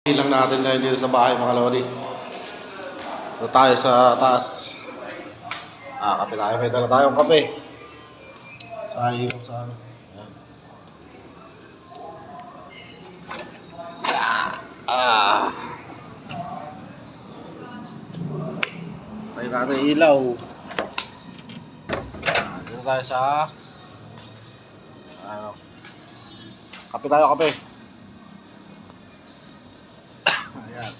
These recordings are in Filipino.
Lang natin tayo dito sa bahay mga lodi. Ito tayo sa taas. Kape tayo. May dala tayong kape. Sa ilaw sa ano. Ayan. Tayo natin ilaw. Dito tayo sa ano. Kape tayo, kape. Ayan.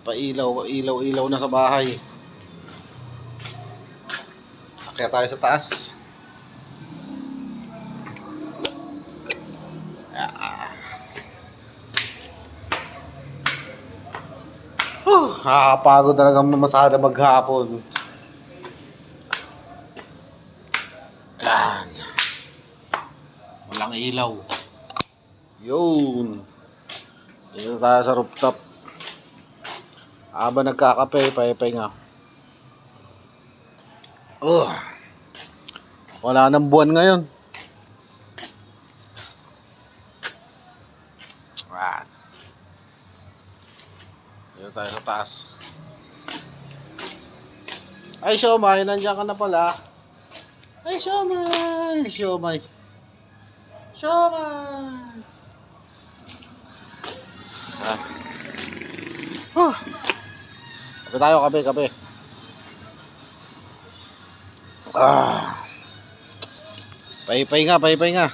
May ilaw na sa bahay. Kaya tayo sa taas. Nakakapagod talaga mamasada maghapon. Yan. Walang ilaw. Yun. Dito tayo sa rooftop. Habang nagkakape, pahinga. Wala nang buwan ngayon. Dito tayo sa taas. Ay, Siomay, nandiyan ka na pala. Ay, Siomay. Siomay. Kape tayo, kape. Pahinga.